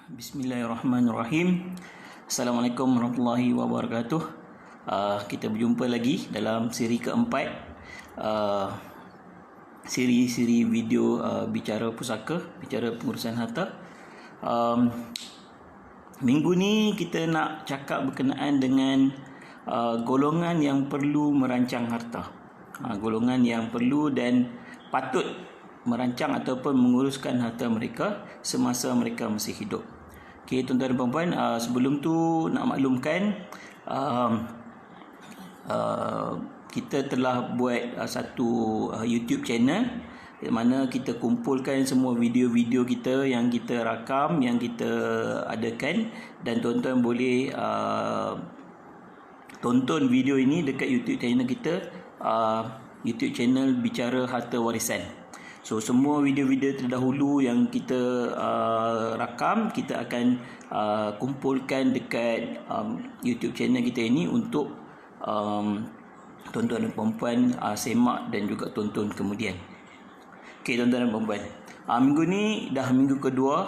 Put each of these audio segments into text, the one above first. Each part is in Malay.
Bismillahirrahmanirrahim. Assalamualaikum warahmatullahi wabarakatuh. Kita berjumpa lagi dalam siri keempat, siri video bicara pusaka, bicara pengurusan harta. Minggu ni kita nak cakap berkenaan dengan golongan yang perlu merancang harta. Golongan yang perlu dan patut merancang ataupun menguruskan harta mereka semasa mereka masih hidup. Okey, tuan-tuan dan puan-puan, sebelum tu nak maklumkan kita telah buat satu YouTube channel di mana kita kumpulkan semua video-video kita yang kita rakam, yang kita adakan, dan tuan-tuan boleh tonton video ini dekat YouTube channel kita, YouTube channel Bicara Harta Warisan. So semua video-video terdahulu yang kita rakam, kita akan kumpulkan dekat YouTube channel kita ini untuk tuan-tuan dan puan-puan semak dan juga tonton kemudian. Okey, tuan-tuan dan puan-puan, minggu ni dah minggu kedua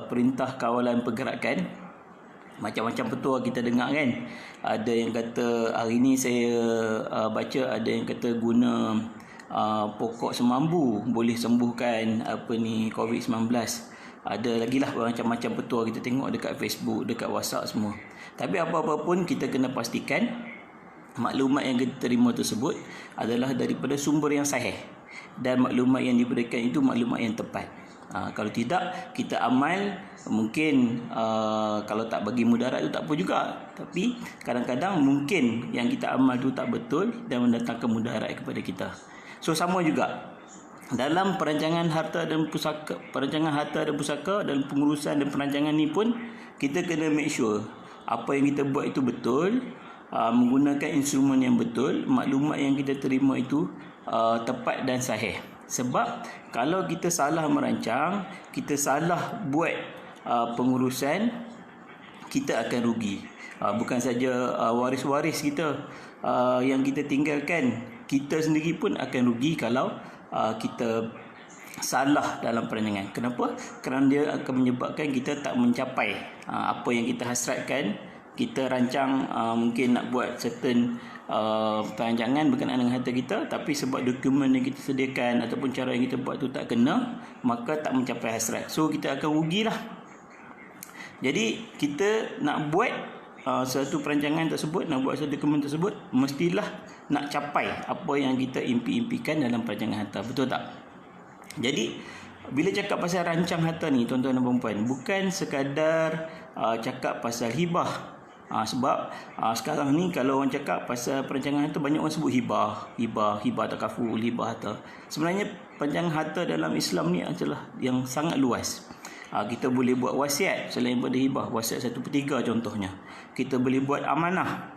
Perintah Kawalan Pergerakan. Macam-macam petua kita dengar kan. Ada yang kata hari ni saya baca ada yang kata guna pokok semambu boleh sembuhkan COVID-19. Ada lagi lah macam-macam petua kita tengok dekat Facebook, dekat WhatsApp semua. Tapi apa-apa pun kita kena pastikan maklumat yang kita terima tersebut adalah daripada sumber yang sahih, dan maklumat yang diberikan itu maklumat yang tepat. Kalau tidak, kita amal, mungkin kalau tak bagi mudarat itu tak apa juga. Tapi kadang-kadang mungkin yang kita amal itu tak betul dan mendatangkan mudarat kepada kita. So sama juga dalam perancangan harta dan pusaka, dalam pengurusan dan perancangan ni pun kita kena make sure apa yang kita buat itu betul, menggunakan instrumen yang betul, maklumat yang kita terima itu tepat dan sahih. Sebab kalau kita salah merancang, kita salah buat pengurusan, kita akan rugi. Bukan saja waris-waris kita yang kita tinggalkan, kita sendiri pun akan rugi kalau kita salah dalam perancangan. Kenapa? Kerana dia akan menyebabkan kita tak mencapai apa yang kita hasratkan. Kita rancang mungkin nak buat certain perancangan berkenaan dengan harta kita, tapi sebab dokumen yang kita sediakan ataupun cara yang kita buat tu tak kena, maka tak mencapai hasrat. So kita akan rugilah. Jadi kita nak buat satu perancangan tersebut, nak buat satu dokumen tersebut, mestilah nak capai apa yang kita impi-impikan dalam perancangan harta. Betul tak? Jadi bila cakap pasal rancang harta ni, tuan-tuan dan puan-puan, bukan sekadar cakap pasal hibah. Sebab sekarang ni kalau orang cakap pasal perancangan harta, banyak orang sebut hibah takaful, hibah harta. Sebenarnya perancangan harta dalam Islam ni adalah yang sangat luas. Kita boleh buat wasiat selain pada hibah, wasiat 1/3 contohnya. Kita boleh buat amanah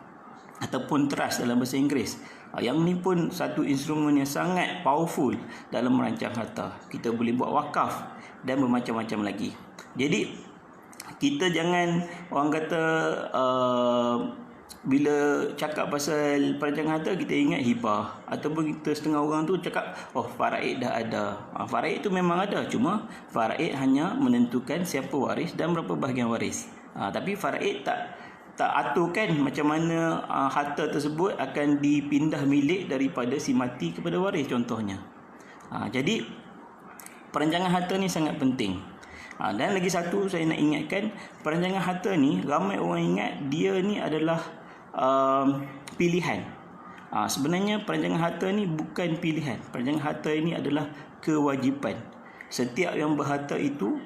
ataupun trust dalam bahasa Inggeris. Yang ni pun satu instrumen yang sangat powerful dalam merancang harta. Kita boleh buat wakaf dan bermacam-macam lagi. Jadi kita jangan, orang kata bila cakap pasal perancangan harta kita ingat hibah, ataupun kita setengah orang tu cakap faraid dah ada. Faraid tu memang ada, cuma faraid hanya menentukan siapa waris dan berapa bahagian waris. Tapi faraid tak aturkan macam mana harta tersebut akan dipindah milik daripada si mati kepada waris contohnya. Jadi perancangan harta ni sangat penting. Dan lagi satu saya nak ingatkan, perancangan harta ni ramai orang ingat dia ni adalah pilihan. Sebenarnya perancangan harta ni bukan pilihan. Perancangan harta ini adalah kewajipan. Setiap yang berharta itu,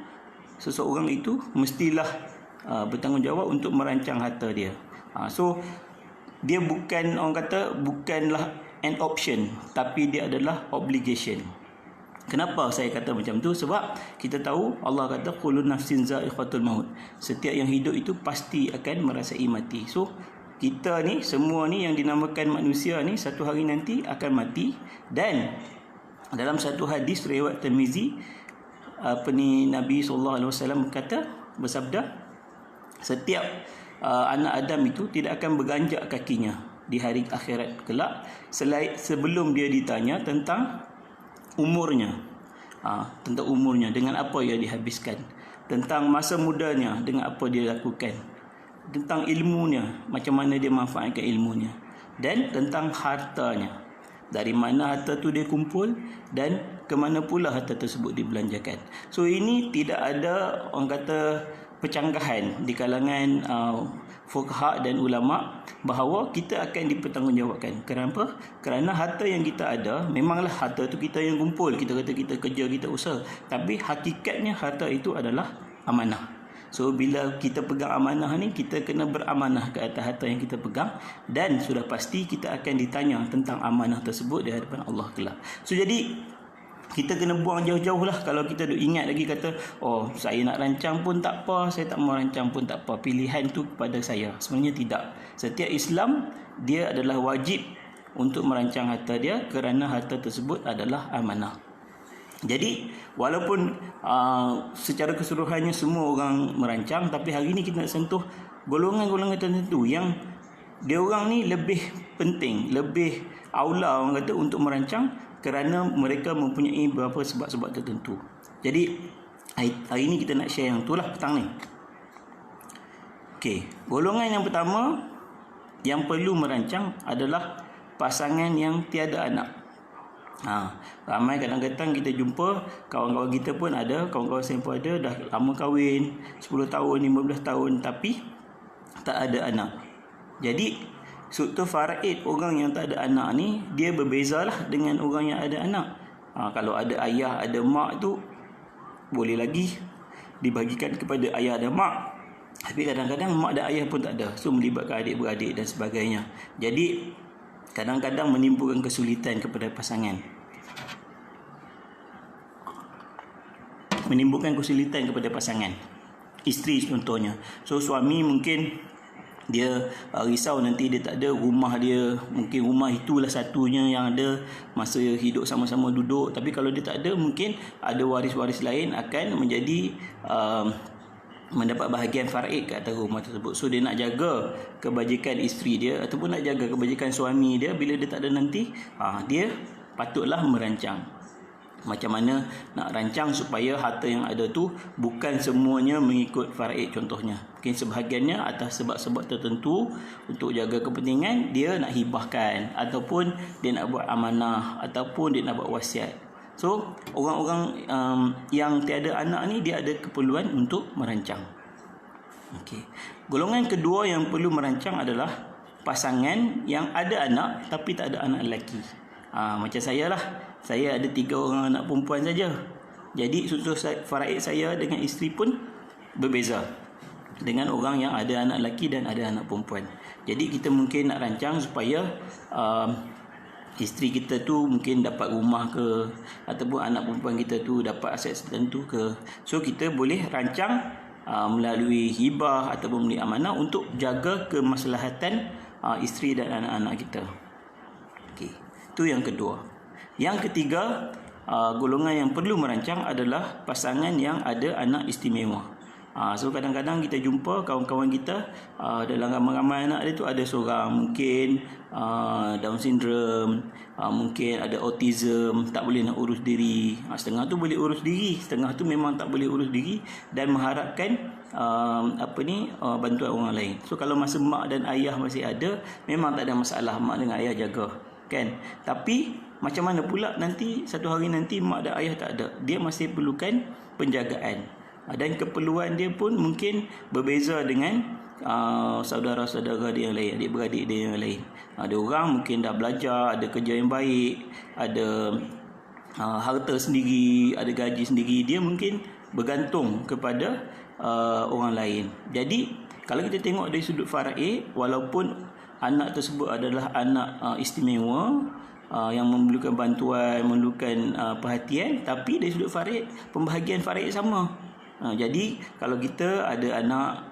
seseorang itu mestilah bertanggungjawab untuk merancang harta dia. So dia bukan, orang kata, bukanlah an option, tapi dia adalah obligation. Kenapa saya kata macam tu? Sebab kita tahu Allah kata kullu nafsin za'iqatul maut. Setiap yang hidup itu pasti akan merasai mati. So kita ni, semua ni yang dinamakan manusia ni, satu hari nanti akan mati. Dan dalam satu hadis riwayat Tirmizi, Nabi SAW bersabda, setiap anak Adam itu tidak akan berganjak kakinya di hari akhirat kelak sebelum dia ditanya tentang umurnya. tentang umurnya, dengan apa yang dihabiskan, tentang masa mudanya, dengan apa dia lakukan, tentang ilmunya, macam mana dia manfaatkan ilmunya, dan tentang hartanya, dari mana harta tu dia kumpul dan ke mana pula harta tersebut dibelanjakan. So ini tidak ada orang kata percanggahan di kalangan fuqaha dan ulama bahawa kita akan dipertanggungjawabkan. Kenapa? Kerana harta yang kita ada, memanglah harta tu kita yang kumpul, kita kata kita kerja, kita usaha, tapi hakikatnya harta itu adalah amanah. So bila kita pegang amanah ni, kita kena beramanah ke atas harta yang kita pegang, dan sudah pasti kita akan ditanya tentang amanah tersebut di hadapan Allah kelak. So jadi kita kena buang jauh-jauh lah kalau kita duk ingat lagi kata, oh saya nak rancang pun tak apa, saya tak mau rancang pun tak apa, pilihan tu kepada saya. Sebenarnya tidak. Setiap Islam dia adalah wajib untuk merancang harta dia, kerana harta tersebut adalah amanah. Jadi walaupun secara keseluruhannya semua orang merancang, tapi hari ni kita nak sentuh golongan-golongan tertentu yang dia orang ni lebih penting, lebih aula orang kata untuk merancang, kerana mereka mempunyai beberapa sebab-sebab tertentu. Jadi hari ni kita nak share yang tu lah petang ni. Okey, golongan yang pertama yang perlu merancang adalah pasangan yang tiada anak. Ramai kadang-kadang kita jumpa kawan-kawan kita pun ada, kawan-kawan saya pun ada, dah lama kahwin, 10 tahun, 15 tahun, tapi tak ada anak. Jadi struktur faraid orang yang tak ada anak ni, dia berbezalah dengan orang yang ada anak. Kalau ada ayah, ada mak tu boleh lagi dibagikan kepada ayah dan mak. Tapi kadang-kadang mak dan ayah pun tak ada, so melibatkan adik-beradik dan sebagainya. Jadi kadang-kadang menimbulkan kesulitan kepada pasangan, isteri contohnya. So suami mungkin dia risau nanti dia tak ada rumah dia, mungkin rumah itulah satunya yang ada masa hidup sama-sama duduk. Tapi kalau dia tak ada, mungkin ada waris-waris lain akan menjadi mendapat bahagian faraid ke atas rumah tersebut. So dia nak jaga kebajikan isteri dia ataupun nak jaga kebajikan suami dia bila dia tak ada nanti, dia patutlah merancang macam mana nak rancang supaya harta yang ada tu bukan semuanya mengikut faraid. Contohnya mungkin sebahagiannya atas sebab-sebab tertentu untuk jaga kepentingan, dia nak hibahkan, ataupun dia nak buat amanah, ataupun dia nak buat wasiat. So orang-orang yang tiada anak ni, dia ada keperluan untuk merancang. Okey. Golongan kedua yang perlu merancang adalah pasangan yang ada anak tapi tak ada anak lelaki. Macam saya lah, saya ada 3 orang anak perempuan saja. Jadi struktur faraid saya dengan isteri pun berbeza dengan orang yang ada anak lelaki dan ada anak perempuan. Jadi kita mungkin nak rancang supaya isteri kita tu mungkin dapat rumah ke, ataupun anak perempuan kita tu dapat aset tertentu ke. So kita boleh rancang melalui hibah ataupun melalui amanah untuk jaga kemaslahatan isteri dan anak-anak kita. Okey, itu yang kedua. Yang ketiga, golongan yang perlu merancang adalah pasangan yang ada anak istimewa. So kadang-kadang kita jumpa kawan-kawan kita dalam ramai-ramai anak dia tu ada seorang mungkin Down syndrome, mungkin ada autism, tak boleh nak urus diri. Setengah tu boleh urus diri, setengah tu memang tak boleh urus diri dan mengharapkan bantuan orang lain. So kalau masa mak dan ayah masih ada, memang tak ada masalah, mak dengan ayah jaga, kan? Tapi macam mana pula nanti satu hari nanti mak dan ayah tak ada, dia masih perlukan penjagaan. Dan keperluan dia pun mungkin berbeza dengan saudara-saudara dia yang lain, adik-beradik dia yang lain. Ada orang mungkin dah belajar, ada kerja yang baik, ada harta sendiri, ada gaji sendiri, dia mungkin bergantung kepada orang lain. Jadi kalau kita tengok dari sudut faraid, walaupun anak tersebut adalah anak istimewa, yang memerlukan bantuan, memerlukan perhatian, tapi dari sudut faraid, pembahagian faraid sama. Jadi kalau kita ada anak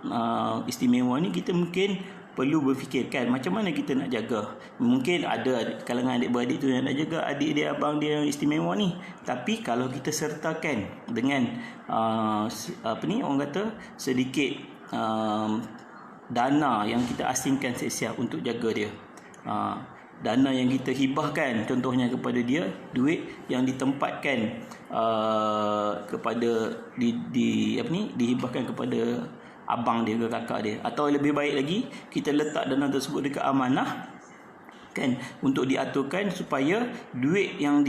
istimewa ni, kita mungkin perlu berfikirkan macam mana kita nak jaga. Mungkin ada kalangan adik-beradik tu yang nak jaga adik dia, abang dia yang istimewa ni, tapi kalau kita sertakan dengan orang kata sedikit dana yang kita asingkan siap-siap untuk jaga dia, dana yang kita hibahkan contohnya kepada dia, duit yang ditempatkan kepada dihibahkan kepada abang dia ke kakak dia, atau lebih baik lagi kita letak dana tersebut dekat amanah kan, untuk diaturkan supaya duit yang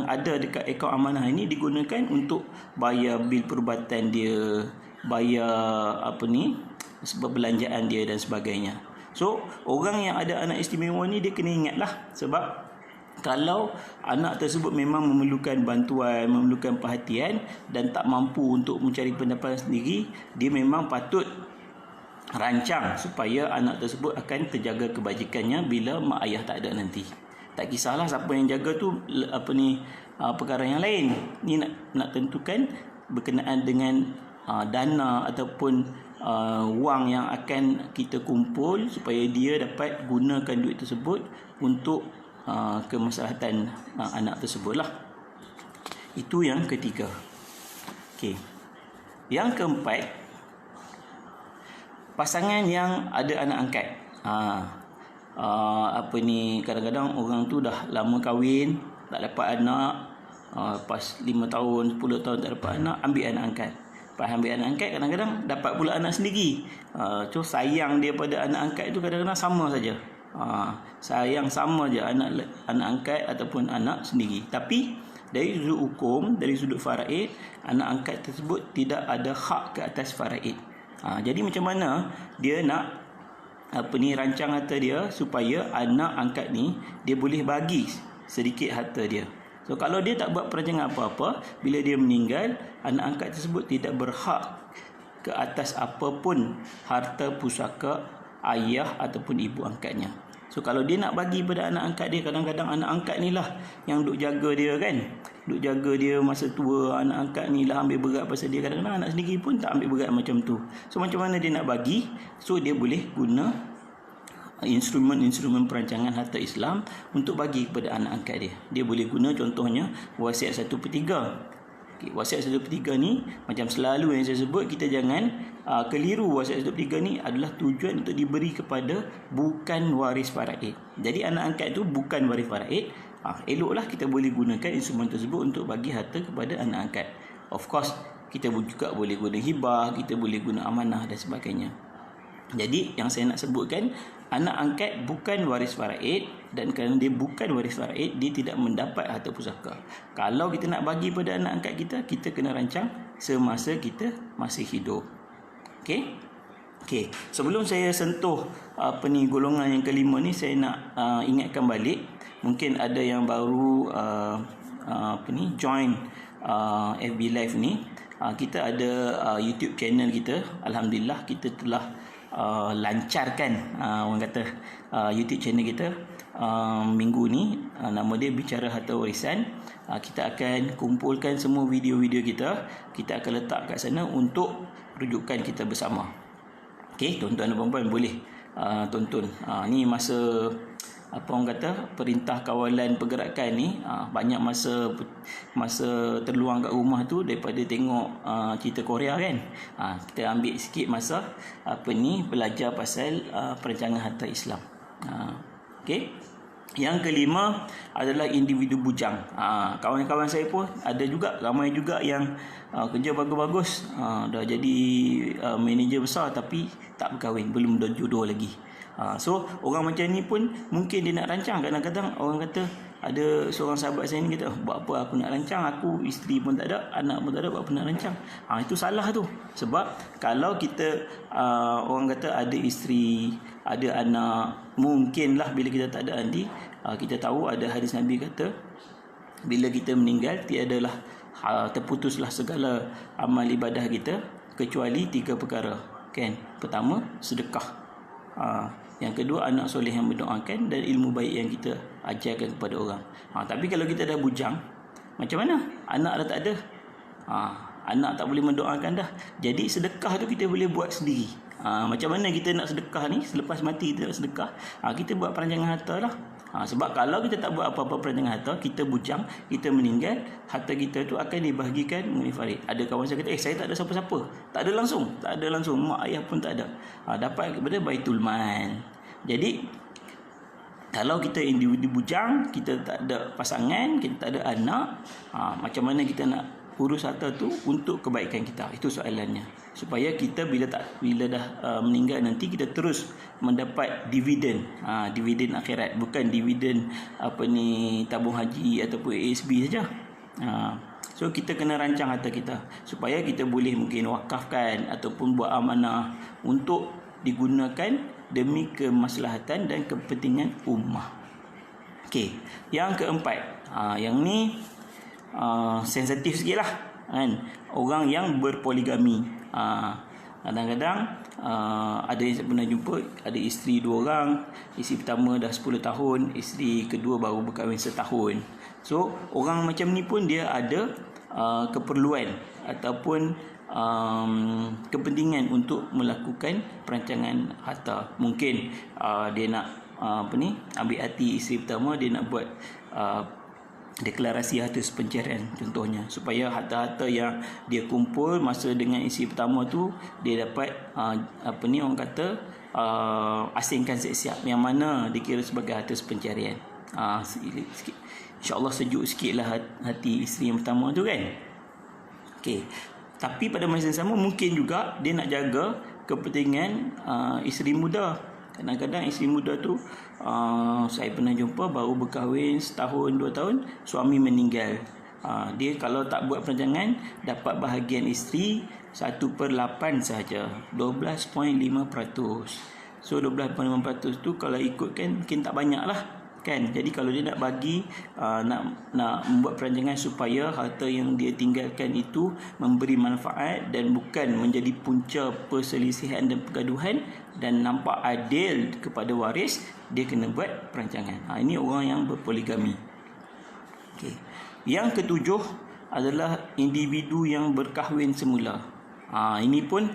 ada dekat akaun amanah ini digunakan untuk bayar bil perubatan dia, bayar belanjaan dia dan sebagainya. So orang yang ada anak istimewa ni dia kena ingatlah, sebab kalau anak tersebut memang memerlukan bantuan, memerlukan perhatian dan tak mampu untuk mencari pendapatan sendiri, dia memang patut rancang supaya anak tersebut akan terjaga kebajikannya bila mak ayah tak ada nanti. Tak kisahlah siapa yang jaga tu perkara yang lain. Ni nak tentukan berkenaan dengan dana ataupun wang yang akan kita kumpul supaya dia dapat gunakan duit tersebut untuk kemaslahatan anak tersebut lah. Itu yang ketiga. Okey. Yang keempat, pasangan yang ada anak angkat. Kadang-kadang orang tu dah lama kahwin, tak dapat anak, pas 5 tahun, 10 tahun tak dapat anak, ambil anak angkat. Pas ambil anak angkat, kadang-kadang dapat pula anak sendiri. So sayang dia pada anak angkat tu kadang-kadang sama saja. Sayang sama je anak angkat ataupun anak sendiri. Tapi dari sudut hukum, dari sudut faraid, anak angkat tersebut tidak ada hak ke atas faraid. Jadi macam mana dia nak rancang harta dia supaya anak angkat ni dia boleh bagi sedikit harta dia. So kalau dia tak buat perancangan apa-apa, bila dia meninggal, anak angkat tersebut tidak berhak ke atas apapun harta pusaka ayah ataupun ibu angkatnya. So kalau dia nak bagi pada anak angkat dia, kadang-kadang anak angkat ni lah yang duk jaga dia kan, duk jaga dia masa tua. Anak angkat ni lah ambil berat pasal dia. Kadang-kadang anak sendiri pun tak ambil berat macam tu. So macam mana dia nak bagi? So dia boleh guna instrumen perancangan harta Islam untuk bagi kepada anak angkat dia. Dia boleh guna contohnya wasiat 1/3. Wasiat 1/3 ni macam selalu yang saya sebut, kita jangan keliru. Wasiat 1/3 ni adalah tujuan untuk diberi kepada bukan waris faraid. Jadi anak angkat tu bukan waris faraid. Eloklah kita boleh gunakan instrumen tersebut untuk bagi harta kepada anak angkat. Of course kita juga boleh guna hibah, kita boleh guna amanah dan sebagainya. Jadi yang saya nak sebutkan, anak angkat bukan waris faraid, dan kerana dia bukan waris faraid, dia tidak mendapat harta pusaka. Kalau kita nak bagi pada anak angkat kita, kita kena rancang semasa kita masih hidup. Okey. Sebelum saya sentuh golongan yang kelima ni, saya nak ingatkan balik, mungkin ada yang baru join FB Live ni. Kita ada YouTube channel kita. Alhamdulillah kita telah lancarkan orang kata YouTube channel kita minggu ni. Nama dia Bicara Harta Warisan. Kita akan kumpulkan semua video-video kita akan letak kat sana untuk rujukan kita bersama. Okey, tuan-tuan dan puan-puan boleh tonton. Ni masa perintah kawalan pergerakan ni, banyak masa terluang kat rumah tu daripada tengok cerita Korea kan. Kita ambil sikit masa belajar pasal perancangan harta Islam. Okey. Yang kelima adalah individu bujang. Kawan-kawan saya pun ada juga, ramai juga yang kerja bagus-bagus, dah jadi manager besar tapi tak berkahwin, belum ada jodoh lagi. So orang macam ni pun mungkin dia nak rancang. Kadang-kadang orang kata, ada seorang sahabat saya ni kata, buat apa aku nak rancang, aku isteri pun tak ada, anak pun tak ada, buat apa nak rancang. Itu salah tu. Sebab kalau kita orang kata ada isteri, ada anak, mungkinlah bila kita tak ada nanti, kita tahu ada hadis Nabi kata, bila kita meninggal tiadalah terputuslah segala amal ibadah kita kecuali 3 perkara kan. Pertama, sedekah. Yang kedua, anak soleh yang mendoakan, dan ilmu baik yang kita ajarkan kepada orang. Tapi kalau kita dah bujang, macam mana? Anak dah tak ada, anak tak boleh mendoakan dah. Jadi sedekah tu kita boleh buat sendiri. Macam mana kita nak sedekah ni? Selepas mati kita nak sedekah, kita buat perancangan harta lah. Sebab kalau kita tak buat apa-apa perancangan harta, kita bujang, kita meninggal, harta kita tu akan dibahagikan mengenai farid. Ada kawan saya kata, saya tak ada siapa-siapa. Tak ada langsung, mak ayah pun tak ada. Dapat kepada Baitul Mal. Jadi Kalau kita individu bujang, kita tak ada pasangan, kita tak ada anak, macam mana kita nak urus harta tu untuk kebaikan kita? Itu soalannya. Supaya kita bila dah meninggal nanti, kita terus mendapat dividen, dividen akhirat, bukan dividen tabung haji ataupun ASB saja. So kita kena rancang harta kita supaya kita boleh mungkin wakafkan ataupun buat amanah untuk digunakan demi kemaslahatan dan kepentingan ummah. Okey, yang keempat, yang ni sensitif sikitlah kan, orang yang berpoligami. Kadang-kadang ada yang saya pernah jumpa, ada isteri 2 orang, isteri pertama dah 10 tahun, isteri kedua baru berkahwin setahun. So orang macam ni pun dia ada keperluan ataupun kepentingan untuk melakukan perancangan harta. Mungkin dia nak ambil hati isteri pertama, dia nak buat deklarasi harta sepencerian contohnya, supaya harta-harta yang dia kumpul masa dengan isteri pertama tu dia dapat orang kata asingkan siap-siap, yang mana dikira sebagai harta sepencerian. Sikit InsyaAllah sejuk sikitlah hati isteri yang pertama tu kan. Okey, tapi pada masa yang sama mungkin juga dia nak jaga kepentingan isteri muda. Kadang-kadang isteri muda tu saya pernah jumpa baru berkahwin setahun 2 tahun, suami meninggal. Dia kalau tak buat perancangan dapat bahagian isteri 1/8 saja, 12.5%. So 12.5% tu kalau ikutkan mungkin tak banyak lah kan. Jadi kalau dia nak bagi nak membuat perancangan supaya harta yang dia tinggalkan itu memberi manfaat dan bukan menjadi punca perselisihan dan pergaduhan dan nampak adil kepada waris, dia kena buat perancangan. Ini orang yang berpoligami. Okey. Yang ketujuh adalah individu yang berkahwin semula. Ini pun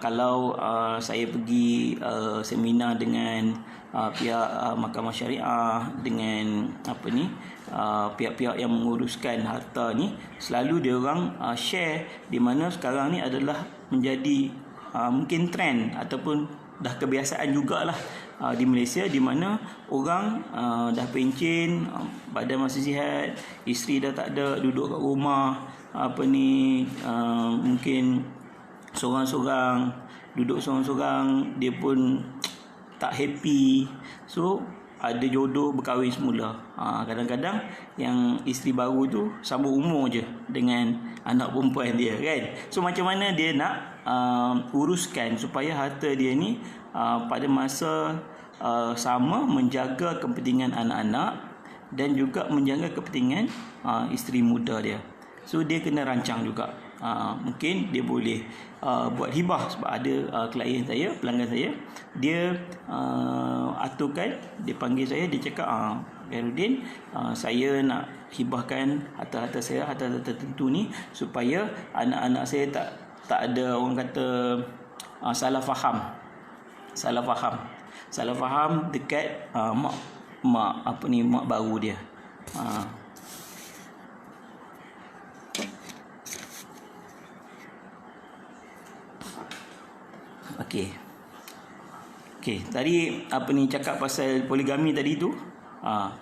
kalau saya pergi seminar dengan pihak mahkamah syariah, dengan pihak-pihak yang menguruskan harta ni, selalu dia orang share di mana sekarang ni adalah menjadi mungkin trend ataupun dah kebiasaan jugalah di Malaysia, di mana orang dah pencen, badan masih sihat, isteri dah tak ada, duduk kat rumah mungkin seorang-seorang, duduk seorang-seorang, dia pun tak happy. So ada jodoh berkahwin semula. Kadang-kadang yang isteri baru tu sama umur je dengan anak perempuan dia kan. So macam mana dia nak uruskan supaya harta dia ni pada masa sama menjaga kepentingan anak-anak dan juga menjaga kepentingan isteri muda dia. So dia kena rancang juga. Mungkin dia boleh buat hibah, sebab ada klien saya, pelanggan saya, dia aturkan, dia panggil saya, dia cakap Khairuddin, saya nak hibahkan harta-harta saya, harta-harta tertentu ni, supaya anak-anak saya tak ada orang kata salah faham dekat mak baru dia. Okey, tadi cakap pasal poligami tadi tu,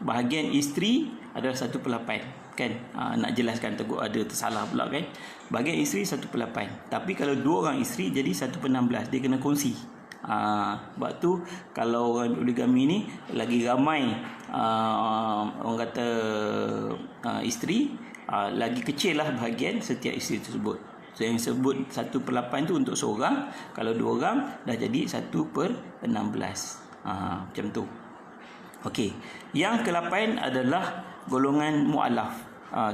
bahagian isteri adalah 1/8 kan. Nak jelaskan takut ada tersalah pula kan. Bahagian isteri 1/8. Tapi kalau 2 orang isteri jadi 1/16, dia kena kongsi. Sebab tu kalau orang poligami ni lagi ramai orang kata isteri, lagi kecil lah bahagian setiap isteri tersebut. So yang sebut 1/8 tu untuk seorang, kalau 2 orang dah jadi 1/16. Macam tu. Okey. Yang ke-8 adalah golongan mualaf.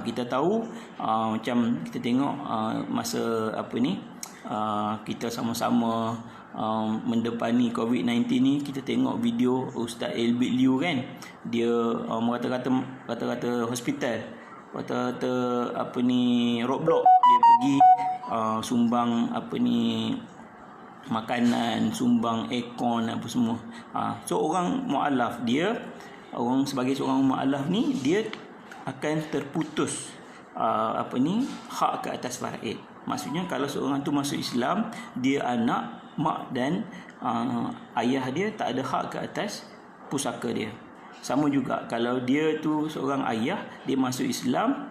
Kita tahu macam kita tengok masa kita sama-sama mendepani COVID-19 ni, kita tengok video Ustaz Elbit Liu kan. Dia kata-kata hospital, kata-kata roadblock, dia pergi sumbang makanan, sumbang aircon apa semua. So orang mualaf, orang sebagai seorang mualaf ni, dia akan terputus hak ke atas faraid. Maksudnya kalau seorang tu masuk Islam, dia anak, mak dan ayah dia tak ada hak ke atas pusaka dia. Sama juga kalau dia tu seorang ayah, dia masuk Islam,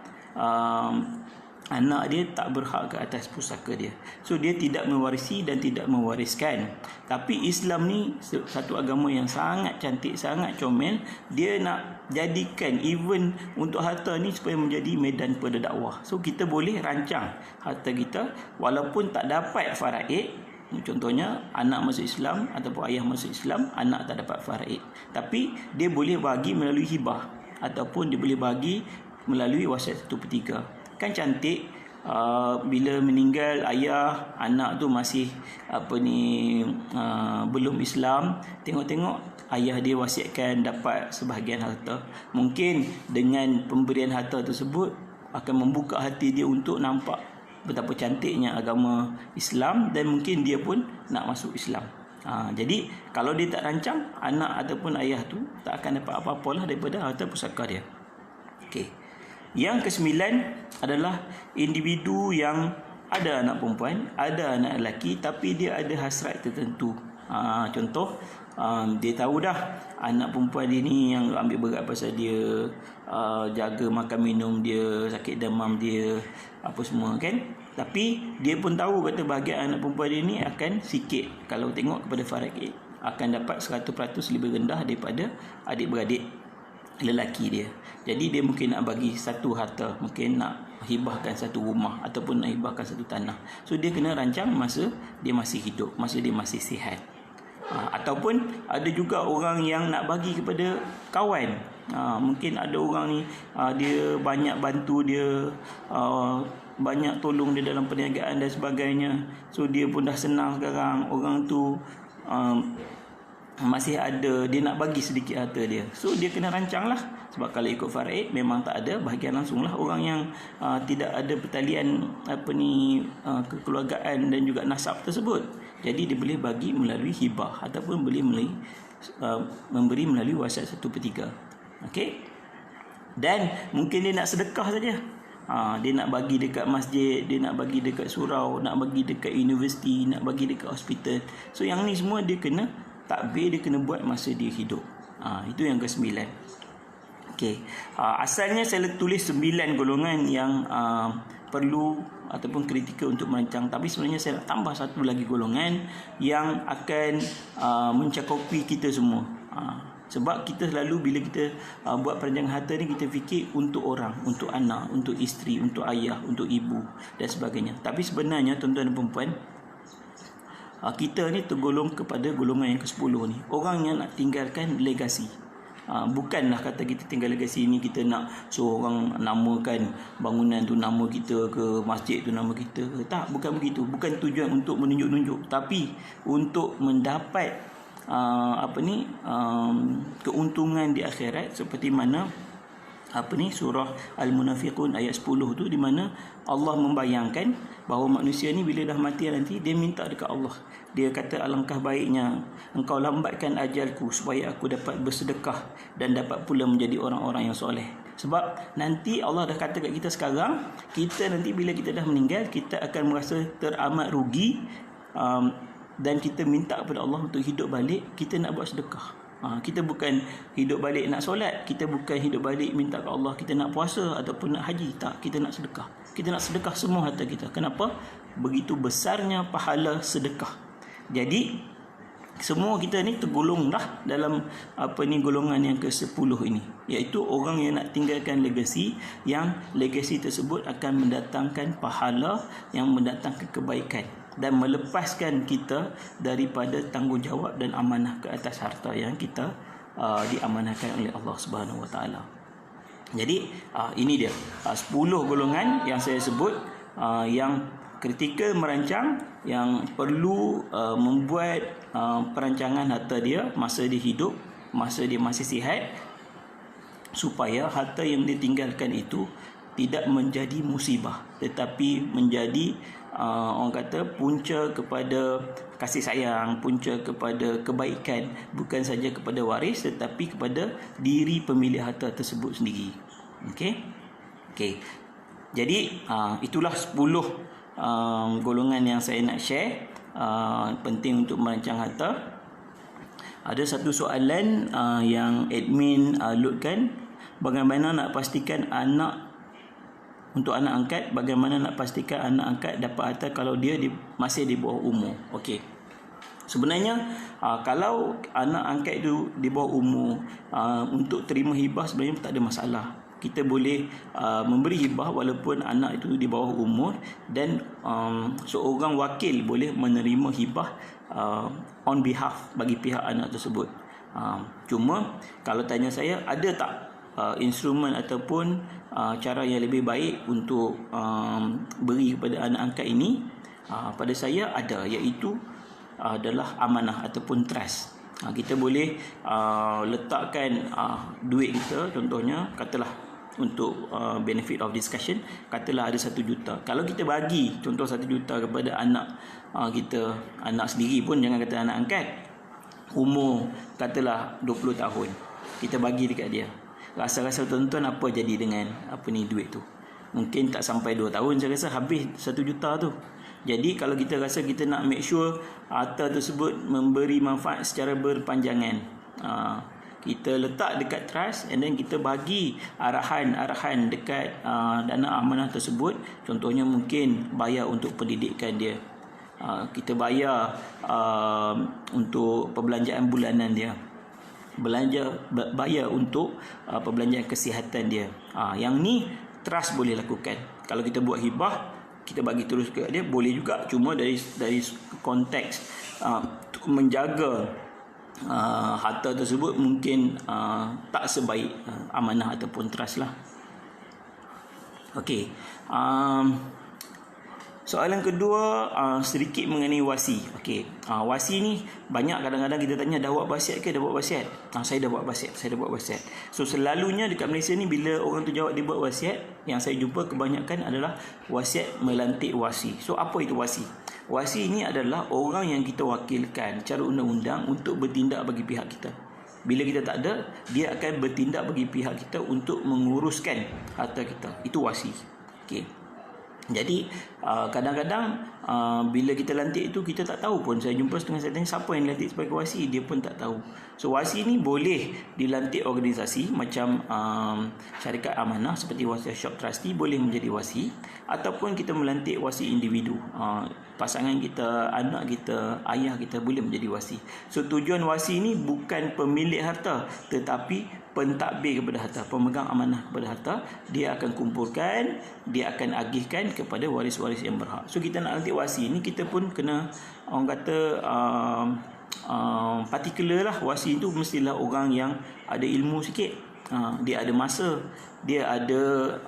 anak dia tak berhak ke atas pusaka dia. So dia tidak mewarisi dan tidak mewariskan. Tapi Islam ni satu agama yang sangat cantik, sangat comel. Dia nak jadikan even untuk harta ni supaya menjadi medan pada dakwah. So kita boleh rancang harta kita walaupun tak dapat faraid. Contohnya anak masuk Islam ataupun ayah masuk Islam, anak tak dapat faraid. Tapi dia boleh bagi melalui hibah ataupun dia boleh bagi melalui wasiat 1/3. Kan cantik bila meninggal ayah, anak tu masih belum Islam, tengok-tengok ayah dia wasiatkan dapat sebahagian harta. Mungkin dengan pemberian harta tersebut akan membuka hati dia untuk nampak betapa cantiknya agama Islam dan mungkin dia pun nak masuk Islam. Jadi kalau dia tak rancang, anak ataupun ayah tu tak akan dapat apa-apalah daripada harta pusaka dia. Okey. Yang ke-9 adalah individu yang ada anak perempuan, ada anak lelaki, tapi dia ada hasrat tertentu. Contoh, dia tahu dah anak perempuan dia ni yang ambil berat pasal dia jaga makan minum dia, sakit demam dia, apa semua kan. Tapi dia pun tahu kata bahagian anak perempuan dia ni akan sikit. Kalau tengok kepada faraid, akan dapat 100% lebih rendah daripada adik-beradik lelaki dia. Jadi dia mungkin nak bagi satu harta, mungkin nak hibahkan satu rumah ataupun nak hibahkan satu tanah. So dia kena rancang masa dia masih hidup, masa dia masih sihat. Ataupun ada juga orang yang nak bagi kepada kawan. Mungkin ada orang ni dia banyak bantu dia, banyak tolong dia dalam perniagaan dan sebagainya. So dia pun dah senang sekarang, orang tu masih ada, dia nak bagi sedikit harta dia. So dia kena rancang lah. Sebab kalau ikut faraid memang tak ada bahagian langsung lah. Orang yang tidak ada pertalian kekeluargaan dan juga nasab tersebut. Jadi dia boleh bagi melalui hibah ataupun boleh memberi melalui wasiat 1/3. Okey. Dan mungkin dia nak sedekah saja. Dia nak bagi dekat masjid, dia nak bagi dekat surau, nak bagi dekat universiti, nak bagi dekat hospital. So yang ni semua dia kena takbir, dia kena buat masa dia hidup. Itu yang ke-9. Okey. Asalnya saya tulis 9 golongan yang perlu ataupun kritikal untuk merancang, tapi sebenarnya saya nak tambah satu lagi golongan yang akan mencakupi kita semua. Sebab kita selalu bila kita buat perancangan harta ni, kita fikir untuk orang, untuk anak, untuk isteri, untuk ayah, untuk ibu dan sebagainya. Tapi sebenarnya tuan-tuan dan puan-puan, kita ni tergolong kepada golongan yang ke-10 ni. Orang yang nak tinggalkan legasi. Bukanlah kata kita tinggal legasi ni kita nak suruh orang namakan bangunan tu nama kita ke, masjid tu nama kita ke. Tak, bukan begitu. Bukan tujuan untuk menunjuk-nunjuk, tapi untuk mendapat keuntungan di akhirat, seperti mana surah Al-Munafiqun ayat 10 tu, di mana Allah membayangkan bahawa manusia ni bila dah mati nanti dia minta dekat Allah. Dia kata alangkah baiknya engkau lambatkan ajalku supaya aku dapat bersedekah dan dapat pula menjadi orang-orang yang soleh. Sebab nanti Allah dah kata kat kita sekarang, kita nanti bila kita dah meninggal, kita akan merasa teramat rugi, dan kita minta kepada Allah untuk hidup balik, kita nak buat sedekah. Kita bukan hidup balik nak solat, kita bukan hidup balik minta ke Allah kita nak puasa ataupun nak haji. Tak, kita nak sedekah. Kita nak sedekah semua harta kita. Kenapa? Begitu besarnya pahala sedekah. Jadi semua kita ni tergolonglah dalam golongan yang ke-10 ini, iaitu orang yang nak tinggalkan legasi, yang legasi tersebut akan mendatangkan pahala, yang mendatangkan kebaikan dan melepaskan kita daripada tanggungjawab dan amanah ke atas harta yang kita diamanahkan oleh Allah Subhanahu Wa Taala. Jadi ini dia 10 golongan yang saya sebut, yang kritikal merancang, yang perlu membuat perancangan harta dia masa dia hidup, masa dia masih sihat, supaya harta yang ditinggalkan itu tidak menjadi musibah, tetapi menjadi orang kata punca kepada kasih sayang, punca kepada kebaikan, bukan saja kepada waris tetapi kepada diri pemilik harta tersebut sendiri. Okey. Jadi itulah 10 golongan yang saya nak share. Penting untuk merancang harta. Ada satu soalan yang admin loadkan, bagaimana nak pastikan untuk anak angkat, bagaimana nak pastikan anak angkat dapat harta kalau dia masih di bawah umur. Okey. Sebenarnya kalau anak angkat itu di bawah umur, untuk terima hibah sebenarnya tak ada masalah. Kita boleh memberi hibah walaupun anak itu di bawah umur, dan seorang wakil boleh menerima hibah on behalf bagi pihak anak tersebut. Cuma kalau tanya saya, ada tak instrumen ataupun cara yang lebih baik untuk beri kepada anak angkat ini? Pada saya ada, iaitu adalah amanah ataupun trust. Kita boleh letakkan duit kita, contohnya katalah untuk benefit of discussion, katalah ada 1 juta. Kalau kita bagi contoh 1 juta kepada anak kita, anak sendiri pun, jangan kata anak angkat, umur katalah 20 tahun, kita bagi dekat dia, rasa-rasa tuan-tuan apa jadi dengan duit tu? Mungkin tak sampai 2 tahun saya rasa habis 1 juta tu. Jadi kalau kita rasa kita nak make sure harta tersebut memberi manfaat secara berpanjangan, kita letak dekat trust, and then kita bagi arahan dekat dana amanah tersebut. Contohnya mungkin bayar untuk pendidikan dia, kita bayar untuk perbelanjaan bulanan dia, bayar untuk perbelanjaan kesihatan dia. Yang ni trust boleh lakukan. Kalau kita buat hibah, kita bagi terus ke dia boleh juga, cuma dari konteks menjaga harta tersebut mungkin tak sebaik amanah ataupun trust lah. Okey. Soalan kedua, sedikit mengenai wasi. Okey. Wasi ni banyak kadang-kadang kita tanya, dah buat wasiat ke? Dah buat wasiat? Saya dah buat wasiat. So selalunya dekat Malaysia ni, bila orang tu jawab dia buat wasiat, yang saya jumpa kebanyakan adalah wasiat melantik wasi. So apa itu wasi? Wasi ini adalah orang yang kita wakilkan cara undang-undang untuk bertindak bagi pihak kita. Bila kita tak ada, dia akan bertindak bagi pihak kita untuk menguruskan harta kita. Itu wasi. Okey. Jadi kadang-kadang bila kita lantik itu, kita tak tahu pun. Saya jumpa setengah saya tanya, siapa yang dilantik sebagai wasi? Dia pun tak tahu. So wasi ni boleh dilantik organisasi macam syarikat amanah seperti Wasiat Shop Trustee boleh menjadi wasi, ataupun kita melantik wasi individu. Pasangan kita, anak kita, ayah kita boleh menjadi wasi. So tujuan wasi ni bukan pemilik harta, tetapi pentadbir kepada harta, pemegang amanah kepada harta. Dia akan kumpulkan, dia akan agihkan kepada waris-waris yang berhak. So kita nak lantik wasi ni, kita pun kena, orang kata particular lah. Wasi itu mestilah orang yang ada ilmu sikit, dia ada masa, dia ada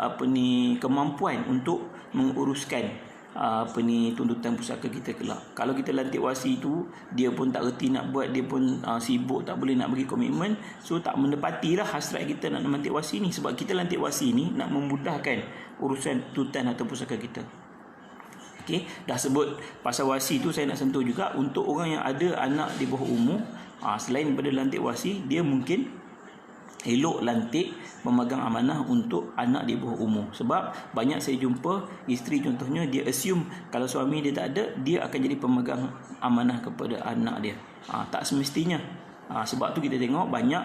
kemampuan untuk menguruskan tuntutan pusaka kita kelak. Kalau kita lantik wasi tu, dia pun tak reti nak buat, dia pun sibuk, tak boleh nak bagi komitmen, so tak menepatilah hasrat kita nak lantik wasi ni. Sebab kita lantik wasi ni nak memudahkan urusan tuntutan atau pusaka kita. Okey, dah sebut pasal wasi tu, saya nak sentuh juga untuk orang yang ada anak di bawah umur. Selain daripada lantik wasi, dia mungkin elok lantik pemegang amanah untuk anak di bawah umur. Sebab banyak saya jumpa isteri, contohnya dia assume kalau suami dia tak ada, dia akan jadi pemegang amanah kepada anak dia. Tak semestinya. Sebab tu kita tengok banyak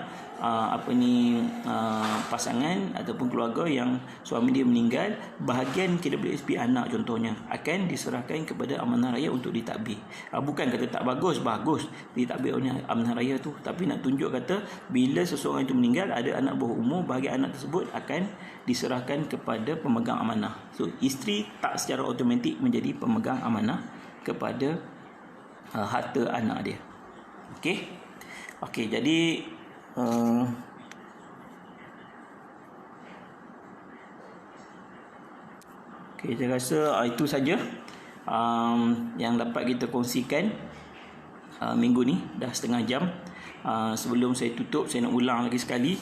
pasangan ataupun keluarga yang suami dia meninggal, bahagian KWSP anak contohnya akan diserahkan kepada amanah raya untuk ditadbir. Bukan kata tak bagus ditadbir oleh amanah raya tu, tapi nak tunjuk kata bila seseorang itu meninggal, ada anak bawah umur, bahagian anak tersebut akan diserahkan kepada pemegang amanah. So isteri tak secara automatik menjadi pemegang amanah kepada harta anak dia. Okey, jadi saya rasa itu saja yang dapat kita kongsikan minggu ni. Dah setengah jam. Sebelum saya tutup, saya nak ulang lagi sekali,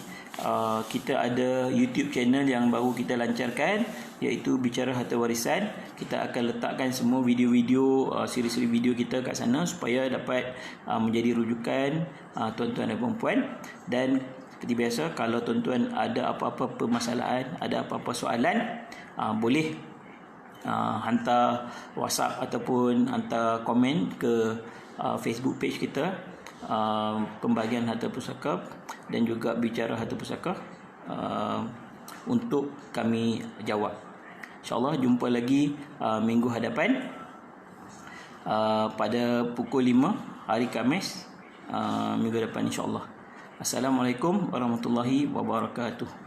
kita ada YouTube channel yang baru kita lancarkan, iaitu Bicara Harta Warisan. Kita akan letakkan semua video-video, siri-siri video kita kat sana supaya dapat menjadi rujukan tuan-tuan dan puan-puan. Dan seperti biasa, kalau tuan-tuan ada apa-apa permasalahan, ada apa-apa soalan, boleh hantar WhatsApp ataupun hantar komen ke Facebook page kita, pembagian harta pusaka dan juga bicara harta pusaka untuk kami jawab. InsyaAllah jumpa lagi minggu hadapan pada pukul 5 hari Khamis minggu depan insyaAllah. Assalamualaikum warahmatullahi wabarakatuh.